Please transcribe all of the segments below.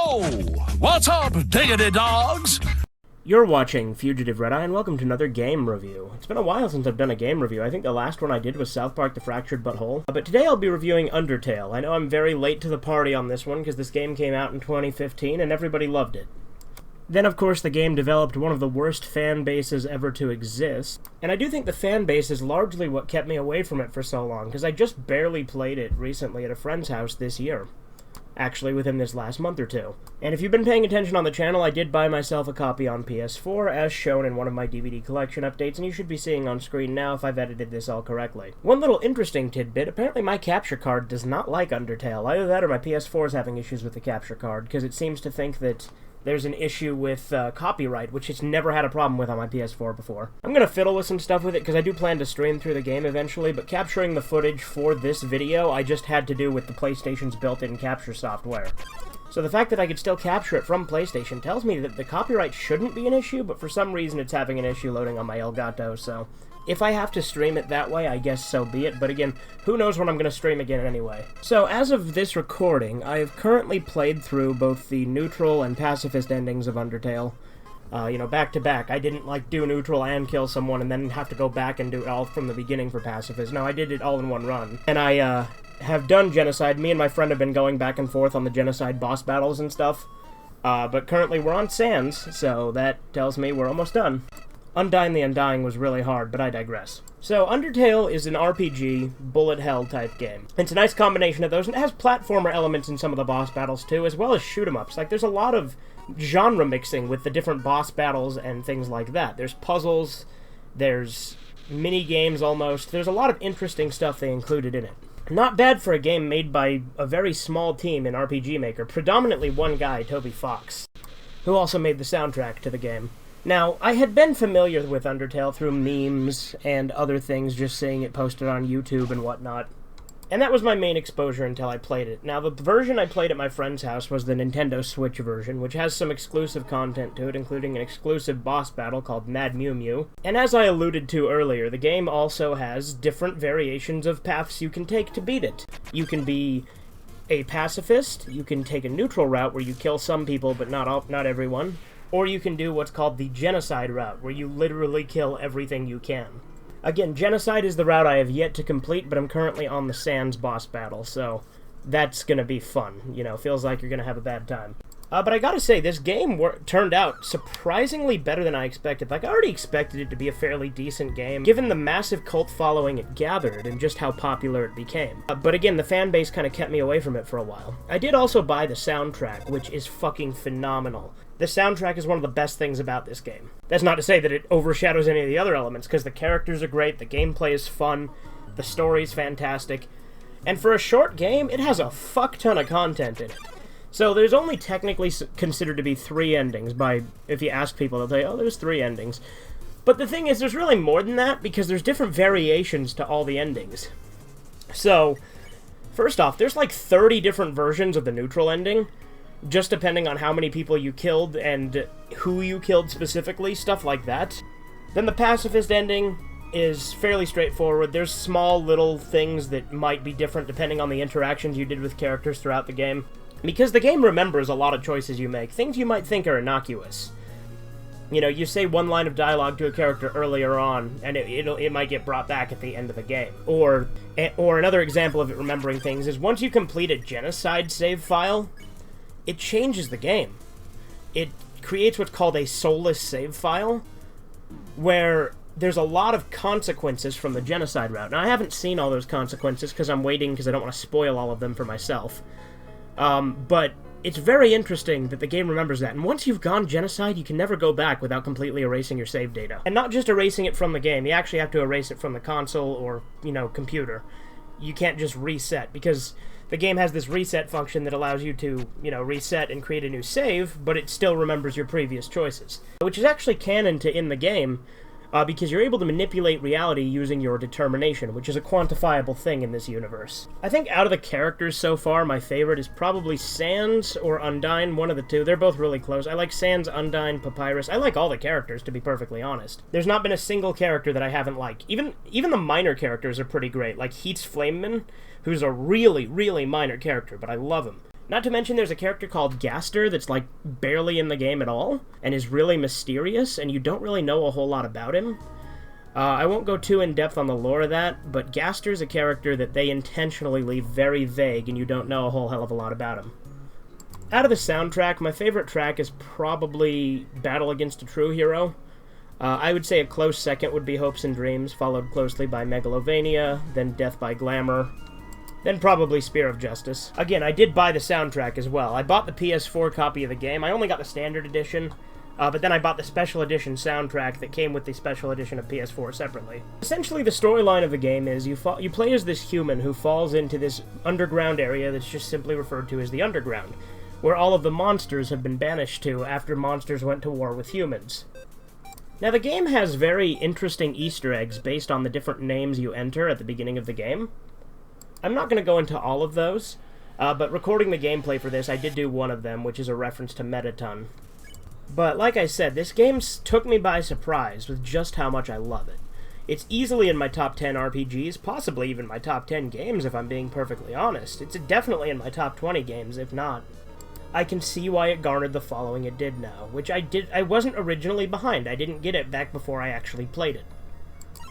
Yo! What's up, diggity dogs? You're watching Fugitive Red Eye, and welcome to another game review. It's been a while since I've done a game review. I think the last one I did was South Park: The Fractured But Whole. But today I'll be reviewing Undertale. I know I'm very late to the party on this one, because this game came out in 2015, and everybody loved it. Then, of course, the game developed one of the worst fan bases ever to exist. And I do think the fan base is largely what kept me away from it for so long, because I just barely played it recently at a friend's house this year. Actually, within this last month or two. And if you've been paying attention on the channel, I did buy myself a copy on PS4, as shown in one of my DVD collection updates, and you should be seeing on screen now if I've edited this all correctly. One little interesting tidbit, apparently my capture card does not like Undertale. Either that or my PS4 is having issues with the capture card, because it seems to think that there's an issue with copyright, which it's never had a problem with on my PS4 before. I'm gonna fiddle with some stuff with it, because I do plan to stream through the game eventually, but capturing the footage for this video, I just had to do with the PlayStation's built-in capture software. So the fact that I could still capture it from PlayStation tells me that the copyright shouldn't be an issue, but for some reason it's having an issue loading on my Elgato, so if I have to stream it that way, I guess so be it, but again, who knows when I'm going to stream again anyway. So, as of this recording, I have currently played through both the neutral and pacifist endings of Undertale, back to back. I didn't, do neutral and kill someone and then have to go back and do it all from the beginning for pacifist. No, I did it all in one run. And I, have done Genocide. Me and my friend have been going back and forth on the Genocide boss battles and stuff, but currently we're on Sans, so that tells me we're almost done. Undying the Undying was really hard, but I digress. So, Undertale is an RPG, bullet hell type game. It's a nice combination of those, and it has platformer elements in some of the boss battles too, as well as shoot-em-ups. There's a lot of genre mixing with the different boss battles and things like that. There's puzzles, there's mini-games almost, there's a lot of interesting stuff they included in it. Not bad for a game made by a very small team in RPG Maker, predominantly one guy, Toby Fox, who also made the soundtrack to the game. Now, I had been familiar with Undertale through memes and other things, just seeing it posted on YouTube and whatnot. And that was my main exposure until I played it. Now, the version I played at my friend's house was the Nintendo Switch version, which has some exclusive content to it, including an exclusive boss battle called Mad Mew Mew. And as I alluded to earlier, the game also has different variations of paths you can take to beat it. You can be a pacifist, you can take a neutral route where you kill some people but not everyone, or you can do what's called the Genocide route, where you literally kill everything you can. Again, Genocide is the route I have yet to complete, but I'm currently on the Sans boss battle, so that's gonna be fun. Feels like you're gonna have a bad time. But I gotta say, this game turned out surprisingly better than I expected. I already expected it to be a fairly decent game, given the massive cult following it gathered and just how popular it became. But again, the fan base kind of kept me away from it for a while. I did also buy the soundtrack, which is fucking phenomenal. The soundtrack is one of the best things about this game. That's not to say that it overshadows any of the other elements, because the characters are great, the gameplay is fun, the story's fantastic, and for a short game, it has a fuck ton of content in it. So there's only technically considered to be 3 endings if you ask people, they'll say, oh, there's 3 endings. But the thing is, there's really more than that, because there's different variations to all the endings. So, first off, there's 30 different versions of the neutral ending, just depending on how many people you killed and who you killed specifically, stuff like that. Then the pacifist ending is fairly straightforward. There's small little things that might be different depending on the interactions you did with characters throughout the game. Because the game remembers a lot of choices you make, things you might think are innocuous. You say one line of dialogue to a character earlier on, and it might get brought back at the end of the game. Or another example of it remembering things is once you complete a Genocide save file, it changes the game. It creates what's called a soulless save file, where there's a lot of consequences from the Genocide route. Now, I haven't seen all those consequences because I'm waiting because I don't want to spoil all of them for myself. But it's very interesting that the game remembers that. And once you've gone Genocide, you can never go back without completely erasing your save data. And not just erasing it from the game, you actually have to erase it from the console or, computer. You can't just reset, because the game has this reset function that allows you to, reset and create a new save, but it still remembers your previous choices. Which is actually canon to in the game, because you're able to manipulate reality using your determination, which is a quantifiable thing in this universe. I think out of the characters so far, my favorite is probably Sans or Undyne, one of the two. They're both really close. I like Sans, Undyne, Papyrus. I like all the characters, to be perfectly honest. There's not been a single character that I haven't liked. Even the minor characters are pretty great, like Heat's Flameman, who's a really, really minor character, but I love him. Not to mention there's a character called Gaster that's like barely in the game at all, and is really mysterious, and you don't really know a whole lot about him. I won't go too in-depth on the lore of that, but Gaster's a character that they intentionally leave very vague, and you don't know a whole hell of a lot about him. Out of the soundtrack, my favorite track is probably Battle Against a True Hero. I would say a close second would be Hopes and Dreams, followed closely by Megalovania, then Death by Glamour, then probably Spear of Justice. Again, I did buy the soundtrack as well. I bought the PS4 copy of the game. I only got the standard edition, but then I bought the special edition soundtrack that came with the special edition of PS4 separately. Essentially, the storyline of the game is you play as this human who falls into this underground area that's just simply referred to as the Underground, where all of the monsters have been banished to after monsters went to war with humans. Now, the game has very interesting Easter eggs based on the different names you enter at the beginning of the game. I'm not going to go into all of those, but recording the gameplay for this, I did do one of them, which is a reference to Metaton. But like I said, this game took me by surprise with just how much I love it. It's easily in my top 10 RPGs, possibly even my top 10 games if I'm being perfectly honest. It's definitely in my top 20 games, if not. I can see why it garnered the following it did now, which I wasn't originally behind. I didn't get it back before I actually played it.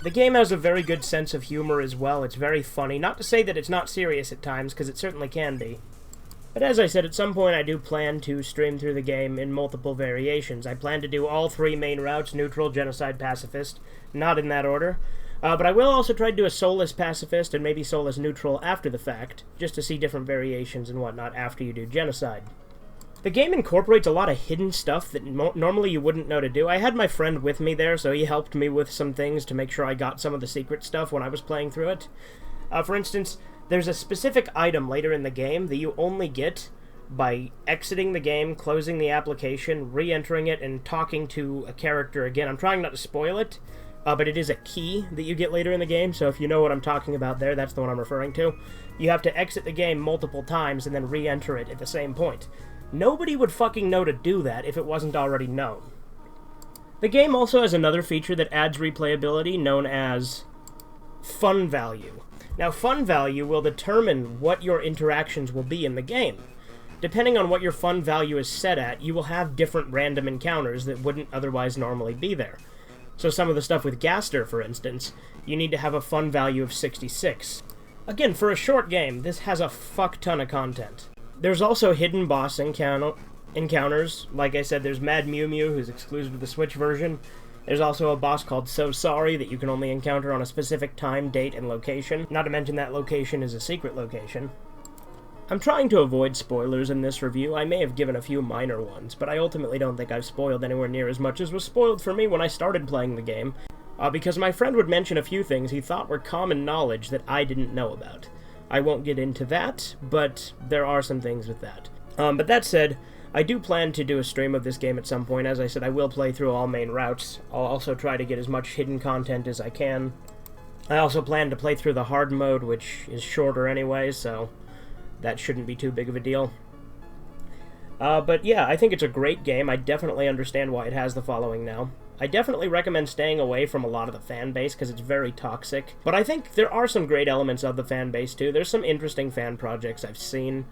The game has a very good sense of humor as well. It's very funny. Not to say that it's not serious at times, because it certainly can be. But as I said, at some point I do plan to stream through the game in multiple variations. I plan to do all 3 main routes, neutral, genocide, pacifist, not in that order. But I will also try to do a soulless pacifist and maybe soulless neutral after the fact, just to see different variations and whatnot after you do genocide. The game incorporates a lot of hidden stuff that normally you wouldn't know to do. I had my friend with me there, so he helped me with some things to make sure I got some of the secret stuff when I was playing through it. For instance, there's a specific item later in the game that you only get by exiting the game, closing the application, re-entering it, and talking to a character again. I'm trying not to spoil it, but it is a key that you get later in the game, so if you know what I'm talking about there, that's the one I'm referring to. You have to exit the game multiple times and then re-enter it at the same point. Nobody would fucking know to do that if it wasn't already known. The game also has another feature that adds replayability known as fun value. Now, fun value will determine what your interactions will be in the game. Depending on what your fun value is set at, you will have different random encounters that wouldn't otherwise normally be there. So some of the stuff with Gaster, for instance, you need to have a fun value of 66. Again, for a short game, this has a fuck ton of content. There's also hidden boss encounters. Like I said, there's Mad Mew Mew, who's exclusive to the Switch version. There's also a boss called So Sorry that you can only encounter on a specific time, date, and location. Not to mention that location is a secret location. I'm trying to avoid spoilers in this review. I may have given a few minor ones, but I ultimately don't think I've spoiled anywhere near as much as was spoiled for me when I started playing the game, because my friend would mention a few things he thought were common knowledge that I didn't know about. I won't get into that, but there are some things with that. But that said, I do plan to do a stream of this game at some point. As I said, I will play through all main routes. I'll also try to get as much hidden content as I can. I also plan to play through the hard mode, which is shorter anyway, so that shouldn't be too big of a deal. But yeah, I think it's a great game. I definitely understand why it has the following now. I definitely recommend staying away from a lot of the fan base because it's very toxic. But I think there are some great elements of the fan base too. There's some interesting fan projects I've seen.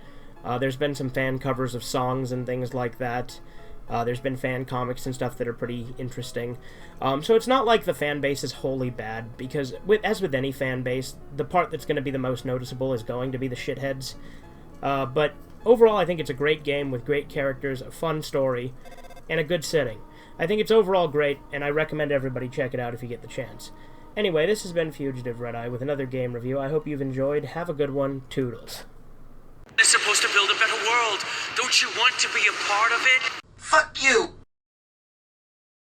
There's been some fan covers of songs and things like that. There's been fan comics and stuff that are pretty interesting. So it's not like the fan base is wholly bad, because as with any fan base, the part that's going to be the most noticeable is going to be the shitheads. But overall, I think it's a great game with great characters, a fun story, and a good setting. I think it's overall great, and I recommend everybody check it out if you get the chance. Anyway, this has been Fugitive Red-Eye with another game review. I hope you've enjoyed. Have a good one. Toodles. It's supposed to build a better world. Don't you want to be a part of it? Fuck you!